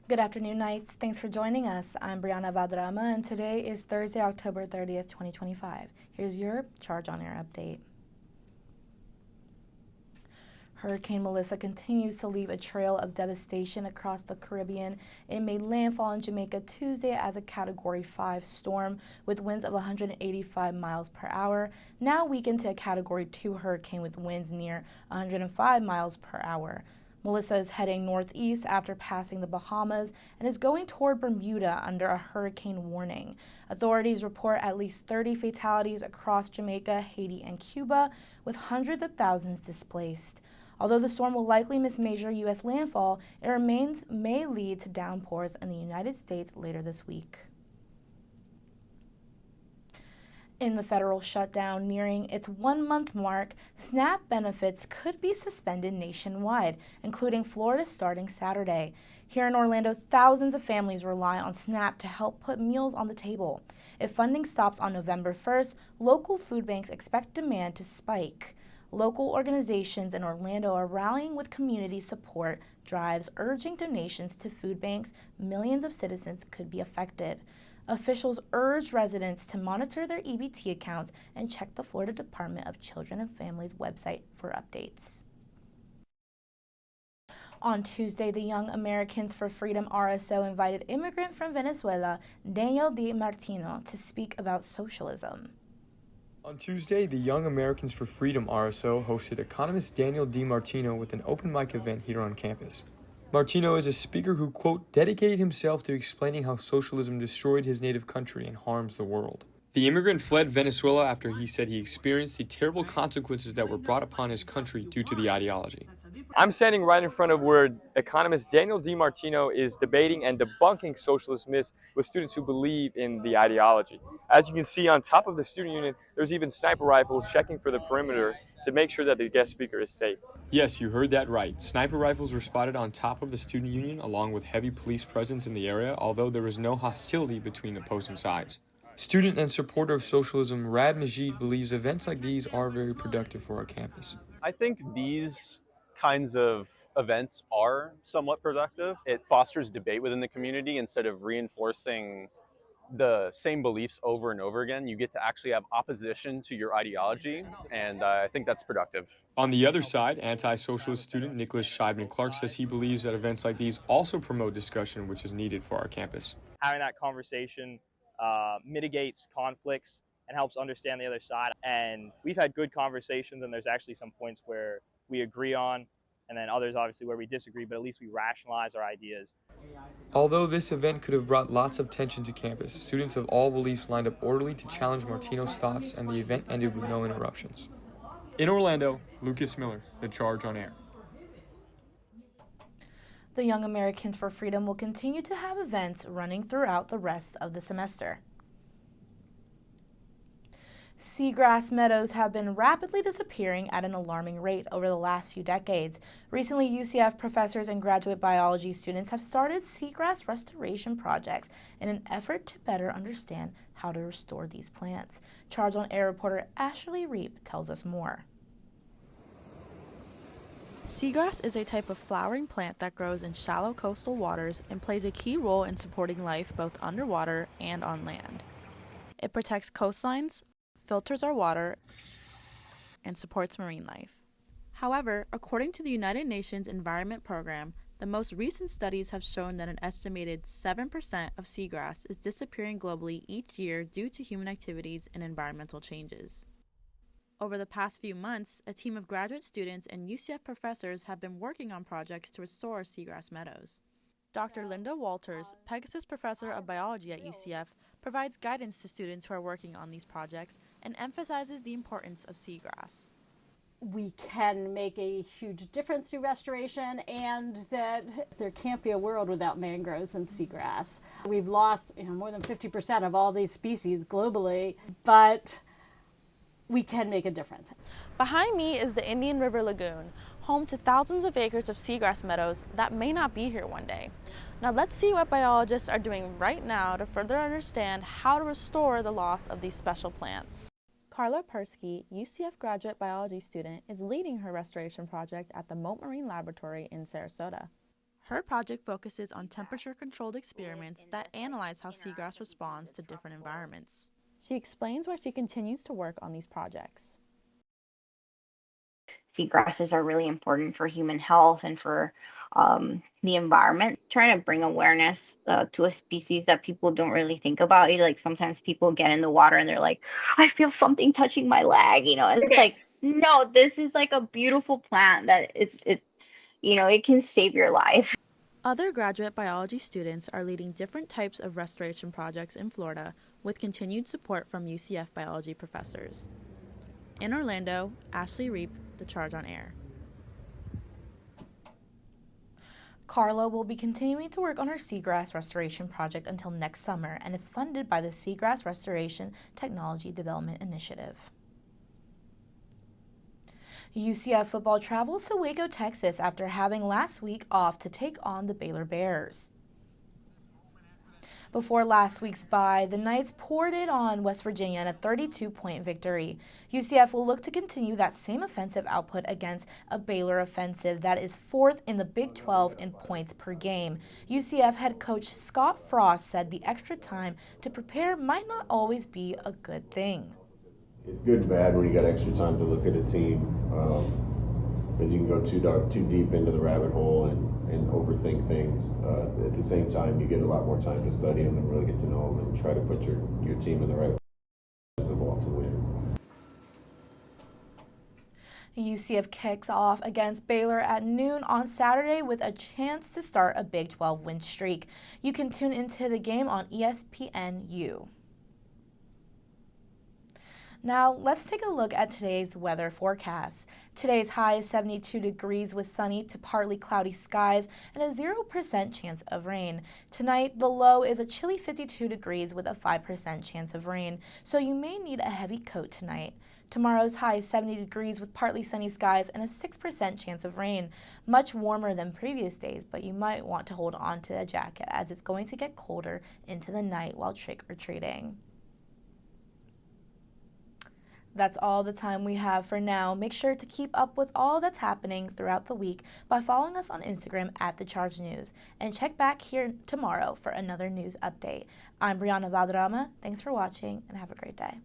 Good afternoon, Knights. Thanks for joining us. I'm Bryanna Valderrama, and today is Thursday, October 30th, 2025. Here's your Charge on Air update. Hurricane Melissa continues to leave a trail of devastation across the Caribbean. It made landfall in Jamaica Tuesday as a Category 5 storm with winds of 185 miles per hour, now weakened to a Category 2 hurricane with winds near 105 miles per hour. Melissa is heading northeast after passing the Bahamas and is going toward Bermuda under a hurricane warning. Authorities report at least 30 fatalities across Jamaica, Haiti, and Cuba, with hundreds of thousands displaced. Although the storm will likely miss major U.S. landfall, it may lead to downpours in the United States later this week. In the federal shutdown nearing its 1-month mark, SNAP benefits could be suspended nationwide, including Florida starting Saturday. Here in Orlando, thousands of families rely on SNAP to help put meals on the table. If funding stops on November 1st, local food banks expect demand to spike. Local organizations in Orlando are rallying with community support drives urging donations to food banks. Millions of citizens could be affected. Officials urge residents to monitor their EBT accounts and check the Florida Department of Children and Families website for updates. On Tuesday, the Young Americans for Freedom RSO invited immigrant from Venezuela, Daniel DiMartino, to speak about socialism. On Tuesday, the Young Americans for Freedom RSO hosted economist Daniel DiMartino with an open mic event here on campus. Martino is a speaker who, quote, dedicated himself to explaining how socialism destroyed his native country and harms the world. The immigrant fled Venezuela after he said he experienced the terrible consequences that were brought upon his country due to the ideology. I'm standing right in front of where economist Daniel DiMartino is debating and debunking socialist myths with students who believe in the ideology. As you can see on top of the student union, there's even sniper rifles checking for the perimeter to make sure that the guest speaker is safe. Yes, you heard that right. Sniper rifles were spotted on top of the student union along with heavy police presence in the area, although there was no hostility between the opposing sides. Student and supporter of socialism Rad Majid believes events like these are very productive for our campus. I think these kinds of events are somewhat productive. It fosters debate within the community instead of reinforcing the same beliefs over and over again. You get to actually have opposition to your ideology, and I think that's productive. On the other side, anti-socialist student Nicholas Scheibman-Clark says he believes that events like these also promote discussion, which is needed for our campus. Having that conversation mitigates conflicts and helps understand the other side. And we've had good conversations, and there's actually some points where we agree on, and then others obviously where we disagree, but at least we rationalize our ideas. Although this event could have brought lots of tension to campus, students of all beliefs lined up orderly to challenge Martino's thoughts, and the event ended with no interruptions. In Orlando, Lucas Miller, The Charge on Air. The Young Americans for Freedom will continue to have events running throughout the rest of the semester. Seagrass meadows have been rapidly disappearing at an alarming rate over the last few decades. Recently, UCF professors and graduate biology students have started seagrass restoration projects in an effort to better understand how to restore these plants. Charge on Air reporter Ashley Reep tells us more. Seagrass is a type of flowering plant that grows in shallow coastal waters and plays a key role in supporting life both underwater and on land. It protects coastlines, filters our water, and supports marine life. However, according to the United Nations Environment Program, the most recent studies have shown that an estimated 7% of seagrass is disappearing globally each year due to human activities and environmental changes. Over the past few months, a team of graduate students and UCF professors have been working on projects to restore seagrass meadows. Dr. Linda Walters, Pegasus Professor of Biology at UCF, provides guidance to students who are working on these projects and emphasizes the importance of seagrass. We can make a huge difference through restoration, and that there can't be a world without mangroves and seagrass. We've lost more than 50% of all these species globally, but we can make a difference. Behind me is the Indian River Lagoon, home to thousands of acres of seagrass meadows that may not be here one day. Now let's see what biologists are doing right now to further understand how to restore the loss of these special plants. Carla Persky, UCF graduate biology student, is leading her restoration project at the Mote Marine Laboratory in Sarasota. Her project focuses on temperature-controlled experiments that analyze how seagrass responds to different environments. She explains why she continues to work on these projects. Seagrasses are really important for human health and for the environment. Trying to bring awareness to a species that people don't really think about. Like sometimes people get in the water and they're like, I feel something touching my leg, and it's like, no, this is like a beautiful plant that it can save your life. Other graduate biology students are leading different types of restoration projects in Florida with continued support from UCF biology professors. In Orlando, Ashley Reep, The Charge on Air. Carla will be continuing to work on her seagrass restoration project until next summer, and it's funded by the Seagrass Restoration Technology Development Initiative. UCF football travels to Waco, Texas after having last week off to take on the Baylor Bears. Before last week's bye, the Knights poured it on West Virginia in a 32-point victory. UCF will look to continue that same offensive output against a Baylor offensive that is fourth in the Big 12 in points per game. UCF head coach Scott Frost said the extra time to prepare might not always be a good thing. It's good and bad when you got extra time to look at a team, because you can go too deep into the rabbit hole and overthink things. At the same time, you get a lot more time to study them and really get to know them and try to put your team in the right position to win. UCF kicks off against Baylor at noon on Saturday with a chance to start a Big 12 win streak. You can tune into the game on ESPNU. Now, let's take a look at today's weather forecast. Today's high is 72 degrees with sunny to partly cloudy skies and a 0% chance of rain. Tonight, the low is a chilly 52 degrees with a 5% chance of rain, so you may need a heavy coat tonight. Tomorrow's high is 70 degrees with partly sunny skies and a 6% chance of rain. Much warmer than previous days, but you might want to hold on to a jacket as it's going to get colder into the night while trick-or-treating. That's all the time we have for now. Make sure to keep up with all that's happening throughout the week by following us on Instagram at The Charge News. And check back here tomorrow for another news update. I'm Bryanna Valderrama. Thanks for watching and have a great day.